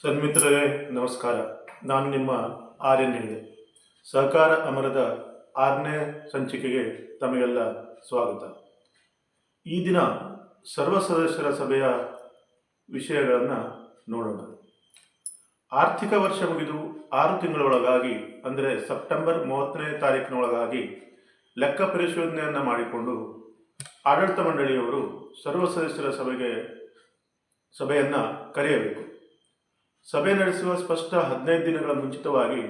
ಸನ್ಮಿತ್ರರೇ ನಮಸ್ಕಾರ. ನಾನು ನಿಮ್ಮ ಆರ್ಯನ್ ಹೆಗಡೆ. ಸಹಕಾರ ಅಮರದ 6ನೇ ಸಂಚಿಕೆಗೆ ತಮಗೆಲ್ಲ ಸ್ವಾಗತ. ಈ ದಿನ ಸರ್ವ ಸದಸ್ಯರ ಸಭೆಯ ವಿಷಯಗಳನ್ನು ನೋಡೋಣ. ಆರ್ಥಿಕ ವರ್ಷ ಮುಗಿದು 6 ತಿಂಗಳೊಳಗಾಗಿ, ಅಂದರೆ ಸೆಪ್ಟೆಂಬರ್ 30ನೇ ತಾರೀಕಿನೊಳಗಾಗಿ ಲೆಕ್ಕ ಪರಿಶೋಧನೆಯನ್ನು ಮಾಡಿಕೊಂಡು ಆಡಳಿತ ಮಂಡಳಿಯವರು ಸರ್ವ ಸದಸ್ಯರ ಸಭೆಯನ್ನು ಕರೆಯಬೇಕು. ಸಭೆ ನಡೆಸುವ ಸ್ಪಷ್ಟ 15 ದಿನಗಳ ಮುಂಚಿತವಾಗಿ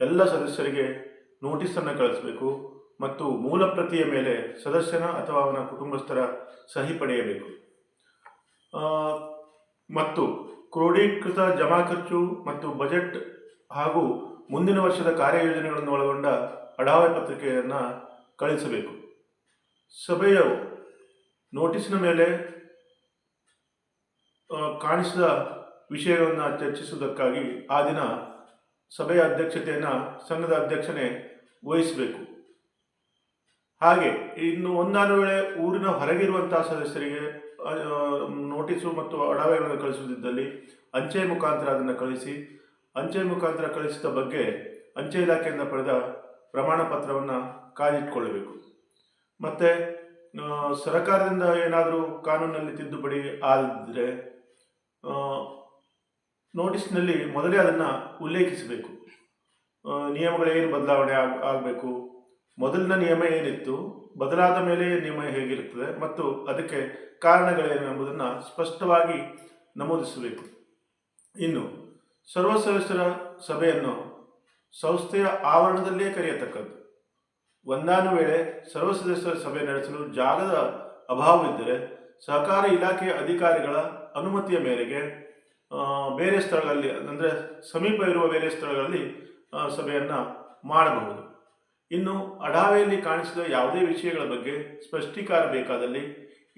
ಎಲ್ಲ ಸದಸ್ಯರಿಗೆ ನೋಟಿಸನ್ನು ಕಳಿಸಬೇಕು ಮತ್ತು ಮೂಲ ಪ್ರತಿಯ ಮೇಲೆ ಸದಸ್ಯನ ಅಥವಾ ಅವನ ಕುಟುಂಬಸ್ಥರ ಸಹಿ ಪಡೆಯಬೇಕು. ಮತ್ತು ಕ್ರೋಢೀಕೃತ ಜಮಾ ಖರ್ಚು ಮತ್ತು ಬಜೆಟ್ ಹಾಗೂ ಮುಂದಿನ ವರ್ಷದ ಕಾರ್ಯಯೋಜನೆಗಳನ್ನು ಒಳಗೊಂಡ ಅಡಾವೆ ಪತ್ರಿಕೆಯನ್ನು ಕಳಿಸಬೇಕು. ಸಭೆಯ ನೋಟಿಸಿನ ಮೇಲೆ ಕಾಣಿಸಿದ ವಿಷಯಗಳನ್ನು ಚರ್ಚಿಸುವುದಕ್ಕಾಗಿ ಆ ದಿನ ಸಭೆಯ ಅಧ್ಯಕ್ಷತೆಯನ್ನು ಸಂಘದ ಅಧ್ಯಕ್ಷನೇ ವಹಿಸಬೇಕು. ಹಾಗೆ ಇನ್ನು ಒಂದಾದ ವೇಳೆ ಊರಿನ ಹೊರಗಿರುವಂತಹ ಸದಸ್ಯರಿಗೆ ನೋಟಿಸು ಮತ್ತು ಅಡಾವೆಗಳನ್ನು ಕಳಿಸುವುದಿದ್ದಲ್ಲಿ ಅಂಚೆ ಮುಖಾಂತರ ಅದನ್ನು ಕಳಿಸಿ, ಅಂಚೆ ಮುಖಾಂತರ ಕಳಿಸಿದ ಬಗ್ಗೆ ಅಂಚೆ ಇಲಾಖೆಯಿಂದ ಪಡೆದ ಪ್ರಮಾಣ ಪತ್ರವನ್ನು ಕಾಯ್ದಿಟ್ಕೊಳ್ಳಬೇಕು. ಮತ್ತು ಸರ್ಕಾರದಿಂದ ಏನಾದರೂ ಕಾನೂನಲ್ಲಿ ತಿದ್ದುಪಡಿ ಆಗಿದ್ದರೆ ನೋಟಿಸ್ನಲ್ಲಿ ಮೊದಲೇ ಅದನ್ನು ಉಲ್ಲೇಖಿಸಬೇಕು. ನಿಯಮಗಳೇನು ಬದಲಾವಣೆ ಆಗಬೇಕು, ಮೊದಲಿನ ನಿಯಮ ಏನಿತ್ತು, ಬದಲಾದ ಮೇಲೆ ನಿಯಮ ಹೇಗಿರುತ್ತದೆ ಮತ್ತು ಅದಕ್ಕೆ ಕಾರಣಗಳೇನು ಎಂಬುದನ್ನು ಸ್ಪಷ್ಟವಾಗಿ ನಮೂದಿಸಬೇಕು. ಇನ್ನು ಸರ್ವ ಸದಸ್ಯರ ಸಭೆಯನ್ನು ಸಂಸ್ಥೆಯ ಆವರಣದಲ್ಲೇ ಕರೆಯತಕ್ಕದ್ದು. ಒಂದಾನು ವೇಳೆ ಸರ್ವ ಸದಸ್ಯರ ಸಭೆ ನಡೆಸಲು ಜಾಗದ ಅಭಾವವಿದ್ದರೆ ಸಹಕಾರ ಇಲಾಖೆಯ ಅಧಿಕಾರಿಗಳ ಅನುಮತಿಯ ಮೇರೆಗೆ ಬೇರೆ ಸ್ಥಳಗಳಲ್ಲಿ, ಅಂದರೆ ಸಮೀಪ ಇರುವ ಬೇರೆ ಸ್ಥಳಗಳಲ್ಲಿ ಸಭೆಯನ್ನು ಮಾಡಬಹುದು. ಇನ್ನು ಅಡಾವೆಯಲ್ಲಿ ಕಾಣಿಸಿದ ಯಾವುದೇ ವಿಷಯಗಳ ಬಗ್ಗೆ ಸ್ಪಷ್ಟೀಕರಣ ಬೇಕಾದಲ್ಲಿ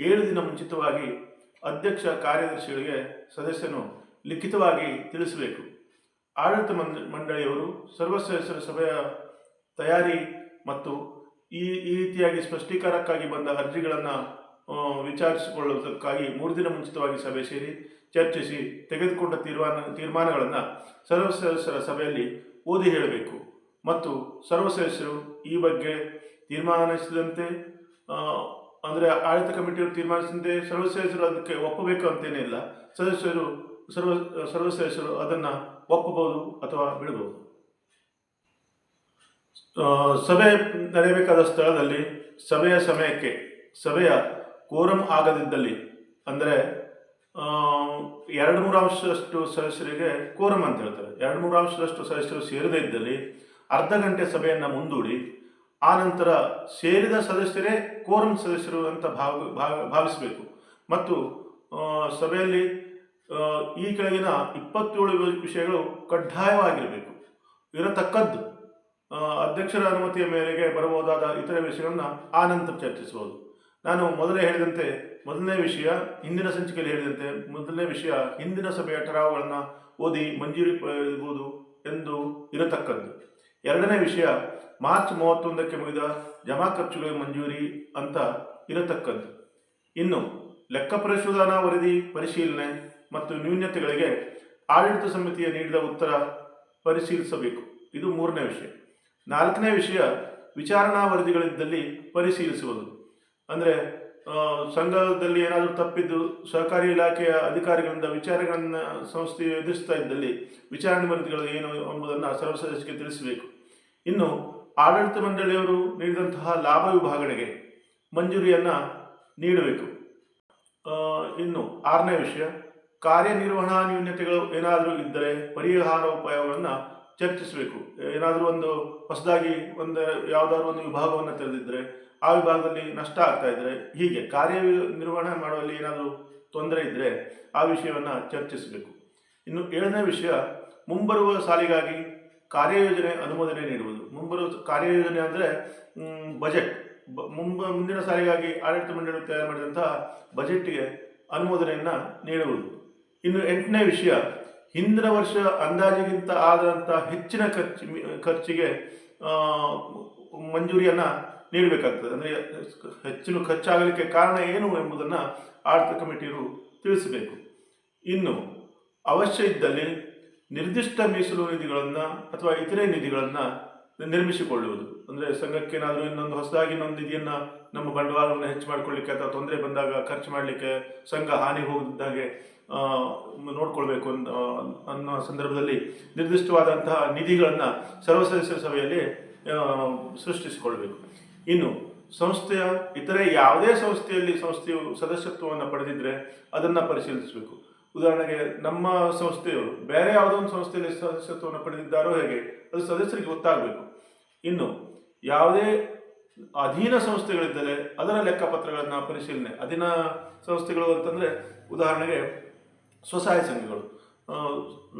7 ದಿನ ಮುಂಚಿತವಾಗಿ ಅಧ್ಯಕ್ಷ ಕಾರ್ಯದರ್ಶಿಗಳಿಗೆ ಸದಸ್ಯನು ಲಿಖಿತವಾಗಿ ತಿಳಿಸಬೇಕು. ಆಡಳಿತ ಮಂಡಳಿಯವರು ಸರ್ವ ಸದಸ್ಯರ ಸಭೆಯ ತಯಾರಿ ಮತ್ತು ಈ ರೀತಿಯಾಗಿ ಸ್ಪಷ್ಟೀಕರಣಕ್ಕಾಗಿ ಬಂದ ಅರ್ಜಿಗಳನ್ನು ವಿಚಾರಿಸಿಕೊಳ್ಳುವುದಕ್ಕಾಗಿ 3 ದಿನ ಮುಂಚಿತವಾಗಿ ಸಭೆ ಸೇರಿ ಚರ್ಚಿಸಿ ತೆಗೆದುಕೊಂಡ ತೀರ್ಮಾನಗಳನ್ನು ಸರ್ವ ಸದಸ್ಯರ ಸಭೆಯಲ್ಲಿ ಓದಿ ಹೇಳಬೇಕು. ಮತ್ತು ಸರ್ವ ಸದಸ್ಯರು ಈ ಬಗ್ಗೆ ತೀರ್ಮಾನಿಸಿದಂತೆ, ಅಂದರೆ ಆಡಳಿತ ಕಮಿಟಿಯವರು ತೀರ್ಮಾನಿಸಿದಂತೆ ಸರ್ವ ಸದಸ್ಯರು ಅದಕ್ಕೆ ಒಪ್ಪಬೇಕು ಅಂತೇನಿಲ್ಲ. ಸರ್ವ ಸದಸ್ಯರು ಅದನ್ನು ಒಪ್ಪಬಹುದು ಅಥವಾ ಬಿಡಬಹುದು. ಸಭೆ ನಡೆಯಬೇಕಾದ ಸ್ಥಳದಲ್ಲಿ ಸಭೆಯ ಸಮಯಕ್ಕೆ ಸಭೆಯ ಕೋರಂ ಆಗದಿದ್ದಲ್ಲಿ, ಅಂದರೆ 2/3 ಸದಸ್ಯರಿಗೆ ಕೋರಂ ಅಂತ ಹೇಳ್ತಾರೆ, 2/3 ಸದಸ್ಯರು ಸೇರದೇ ಇದ್ದಲ್ಲಿ ಅರ್ಧ ಗಂಟೆ ಸಭೆಯನ್ನು ಮುಂದೂಡಿ ಆ ನಂತರ ಸೇರಿದ ಸದಸ್ಯರೇ ಕೋರಂ ಸದಸ್ಯರು ಅಂತ ಭಾವಿಸಬೇಕು. ಮತ್ತು ಸಭೆಯಲ್ಲಿ ಈ ಕೆಳಗಿನ 27 ವಿಷಯಗಳು ಕಡ್ಡಾಯವಾಗಿರಬೇಕು, ಇರತಕ್ಕದ್ದು. ಅಧ್ಯಕ್ಷರ ಅನುಮತಿಯ ಮೇರೆಗೆ ಬರಬಹುದಾದ ಇತರೆ ವಿಷಯಗಳನ್ನು ಆ ನಂತರ ಚರ್ಚಿಸಬಹುದು. ನಾನು ಮೊದಲೇ ಹೇಳಿದಂತೆ, ಮೊದಲನೇ ವಿಷಯ ಹಿಂದಿನ ಸಂಚಿಕೆಯಲ್ಲಿ ಹೇಳಿದಂತೆ, ಮೊದಲನೇ ವಿಷಯ ಹಿಂದಿನ ಸಭೆಯ ಠರಾವುಗಳನ್ನು ಓದಿ ಮಂಜೂರಿ ಪಡೆಯಬಹುದು ಎಂದು ಇರತಕ್ಕದ್ದು. ಎರಡನೇ ವಿಷಯ ಮಾರ್ಚ್ 31ಕ್ಕೆ ಮುಗಿದ ಜಮಾ ಖರ್ಚುಗಳ ಮಂಜೂರಿ ಅಂತ ಇರತಕ್ಕದ್ದು. ಇನ್ನು ಲೆಕ್ಕ ಪರಿಶೋಧನಾ ವರದಿ ಪರಿಶೀಲನೆ ಮತ್ತು ನ್ಯೂನತೆಗಳಿಗೆ ಆಡಳಿತ ಸಮಿತಿಯ ನೀಡಿದ ಉತ್ತರ ಪರಿಶೀಲಿಸಬೇಕು. ಇದು 3ನೇ ವಿಷಯ. 4ನೇ ವಿಷಯ ವಿಚಾರಣಾ ವರದಿಗಳಿದ್ದಲ್ಲಿ ಪರಿಶೀಲಿಸುವುದು. ಅಂದರೆ ಸಂಘದಲ್ಲಿ ಏನಾದರೂ ತಪ್ಪಿದ್ದು ಸಹಕಾರಿ ಇಲಾಖೆಯ ಅಧಿಕಾರಿಗಳಿಂದ ವಿಚಾರಗಳನ್ನು ಸಂಸ್ಥೆಯು ಎದುರಿಸ್ತಾ ಇದ್ದಲ್ಲಿ ವಿಚಾರಣೆ ವರದಿಗಳು ಏನು ಎಂಬುದನ್ನು ಸರ್ವ ಸದಸ್ಯರಿಗೆ ತಿಳಿಸಬೇಕು. ಇನ್ನು ಆಡಳಿತ ಮಂಡಳಿಯವರು ನೀಡಿದಂತಹ ಲಾಭ ವಿಭಾಗಣೆಗೆ ಮಂಜೂರಿಯನ್ನು ನೀಡಬೇಕು. ಇನ್ನು 6ನೇ ವಿಷಯ ಕಾರ್ಯನಿರ್ವಹಣಾ ನ್ಯೂನತೆಗಳು ಏನಾದರೂ ಇದ್ದರೆ ಪರಿಹಾರ ಉಪಾಯಗಳನ್ನು ಚರ್ಚಿಸಬೇಕು. ಏನಾದರೂ ಒಂದು ಹೊಸದಾಗಿ ಯಾವುದಾದ್ರೂ ಒಂದು ವಿಭಾಗವನ್ನು ತೆರೆದಿದ್ದರೆ ಆ ವಿಭಾಗದಲ್ಲಿ ನಷ್ಟ ಆಗ್ತಾ ಇದ್ದರೆ, ಹೀಗೆ ಕಾರ್ಯನಿರ್ವಹಣೆ ಮಾಡುವಲ್ಲಿ ಏನಾದರೂ ತೊಂದರೆ ಇದ್ದರೆ ಆ ವಿಷಯವನ್ನು ಚರ್ಚಿಸಬೇಕು. ಇನ್ನು 7ನೇ ವಿಷಯ ಮುಂಬರುವ ಸಾಲಿಗಾಗಿ ಕಾರ್ಯಯೋಜನೆ ಅನುಮೋದನೆ ನೀಡುವುದು. ಮುಂಬರುವ ಕಾರ್ಯಯೋಜನೆ ಅಂದರೆ ಬಜೆಟ್, ಮುಂದಿನ ಸಾಲಿಗಾಗಿ ಆಡಳಿತ ಮಂಡಳಿ ತಯಾರು ಮಾಡಿದಂತಹ ಬಜೆಟ್ಗೆ ಅನುಮೋದನೆಯನ್ನು ನೀಡುವುದು. ಇನ್ನು 8ನೇ ವಿಷಯ ಹಿಂದಿನ ವರ್ಷ ಅಂದಾಜಿಗಿಂತ ಆದಂಥ ಹೆಚ್ಚಿನ ಖರ್ಚಿಗೆ ಮಂಜೂರಿಯನ್ನು ನೀಡಬೇಕಾಗ್ತದೆ. ಅಂದರೆ ಹೆಚ್ಚಿನ ಖರ್ಚಾಗಲಿಕ್ಕೆ ಕಾರಣ ಏನು ಎಂಬುದನ್ನು ಆಡಳಿತ ಕಮಿಟಿಯವರು ತಿಳಿಸಬೇಕು. ಇನ್ನು ಅವಶ್ಯ ಇದ್ದಲ್ಲಿ ನಿರ್ದಿಷ್ಟ ಮೀಸಲು ನಿಧಿಗಳನ್ನು ಅಥವಾ ಇತರೆ ನಿಧಿಗಳನ್ನು ನಿರ್ಮಿಸಿಕೊಳ್ಳುವುದು. ಅಂದರೆ ಸಂಘಕ್ಕೆ ಏನಾದರೂ ಇನ್ನೊಂದು ಹೊಸದಾಗಿ ಇನ್ನೊಂದು ನಿಧಿಯನ್ನು ನಮ್ಮ ಬಂಡವಾಳವನ್ನು ಹೆಚ್ಚು ಮಾಡಿಕೊಳ್ಳಿಕ್ಕೆ ಅಥವಾ ತೊಂದರೆ ಬಂದಾಗ ಖರ್ಚು ಮಾಡಲಿಕ್ಕೆ, ಸಂಘ ಹಾನಿಗೆ ಹೋಗದಿದ್ದಾಗೆ ನೋಡ್ಕೊಳ್ಬೇಕು ಅನ್ನೋ ಸಂದರ್ಭದಲ್ಲಿ ನಿರ್ದಿಷ್ಟವಾದಂತಹ ನಿಧಿಗಳನ್ನು ಸರ್ವ ಸದಸ್ಯರ ಸಭೆಯಲ್ಲಿ ಸೃಷ್ಟಿಸಿಕೊಳ್ಬೇಕು. ಇನ್ನು ಸಂಸ್ಥೆಯ ಇತರೆ ಯಾವುದೇ ಸಂಸ್ಥೆಯು ಸದಸ್ಯತ್ವವನ್ನು ಪಡೆದಿದ್ದರೆ ಅದನ್ನು ಪರಿಶೀಲಿಸಬೇಕು. ಉದಾಹರಣೆಗೆ ನಮ್ಮ ಸಂಸ್ಥೆಯವರು ಬೇರೆ ಯಾವುದೋ ಒಂದು ಸಂಸ್ಥೆಯಲ್ಲಿ ಸದಸ್ಯತ್ವವನ್ನು ಪಡೆದಿದ್ದಾರೋ ಹೇಗೆ ಅದು ಸದಸ್ಯರಿಗೆ ಗೊತ್ತಾಗಬೇಕು. ಇನ್ನು ಯಾವುದೇ ಅಧೀನ ಸಂಸ್ಥೆಗಳಿದ್ದರೆ ಅದರ ಲೆಕ್ಕಪತ್ರಗಳನ್ನು ಪರಿಶೀಲನೆ. ಅಧೀನ ಸಂಸ್ಥೆಗಳು ಅಂತಂದರೆ ಉದಾಹರಣೆಗೆ ಸ್ವಸಹಾಯ ಸಂಘಗಳು.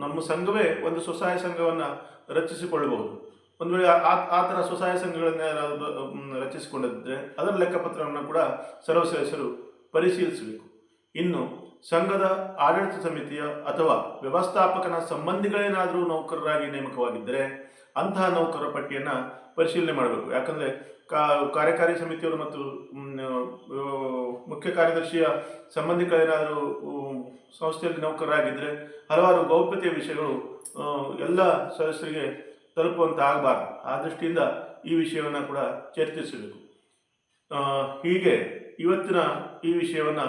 ನಮ್ಮ ಸಂಘವೇ ಒಂದು ಸ್ವಸಹಾಯ ಸಂಘವನ್ನು ರಚಿಸಿಕೊಳ್ಳಬಹುದು. ಒಂದು ವೇಳೆ ಆ ಥರ ಸ್ವಸಹಾಯ ಸಂಘಗಳನ್ನ ರಚಿಸಿಕೊಂಡಿದ್ದರೆ ಅದರ ಲೆಕ್ಕಪತ್ರವನ್ನು ಕೂಡ ಸರ್ವ ಸದಸ್ಯರು ಪರಿಶೀಲಿಸಬೇಕು. ಇನ್ನು ಸಂಘದ ಆಡಳಿತ ಸಮಿತಿಯ ಅಥವಾ ವ್ಯವಸ್ಥಾಪಕನ ಸಂಬಂಧಿಗಳೇನಾದರೂ ನೌಕರರಾಗಿ ನೇಮಕವಾಗಿದ್ದರೆ ಅಂತಹ ನೌಕರರ ಪಟ್ಟಿಯನ್ನು ಪರಿಶೀಲನೆ ಮಾಡಬೇಕು. ಯಾಕಂದರೆ ಕಾರ್ಯಕಾರಿ ಸಮಿತಿಯವರು ಮತ್ತು ಮುಖ್ಯ ಕಾರ್ಯದರ್ಶಿಯ ಸಂಬಂಧಿಗಳೇನಾದರೂ ಸಂಸ್ಥೆಯಲ್ಲಿ ನೌಕರರಾಗಿದ್ದರೆ ಹಲವಾರು ಗೌಪ್ಯತೆಯ ವಿಷಯಗಳು ಎಲ್ಲ ಸದಸ್ಯರಿಗೆ ತಲುಪುವಂತೆ ಆಗಬಾರ್ದು. ಆ ದೃಷ್ಟಿಯಿಂದ ಈ ವಿಷಯವನ್ನು ಕೂಡ ಚರ್ಚಿಸಬೇಕು. ಹೀಗೆ ಇವತ್ತಿನ ಈ ವಿಷಯವನ್ನು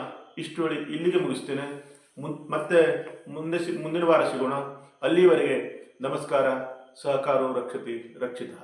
ಇಲ್ಲಿಗೆ ಮುಗಿಸ್ತೇನೆ. ಮತ್ತೆ ಮುಂದಿನ ವಾರ ಸಿಗೋಣ. ಅಲ್ಲಿವರೆಗೆ ನಮಸ್ಕಾರ. ಸಹಕಾರೋ ರಕ್ಷತಿ ರಕ್ಷಿತಃ.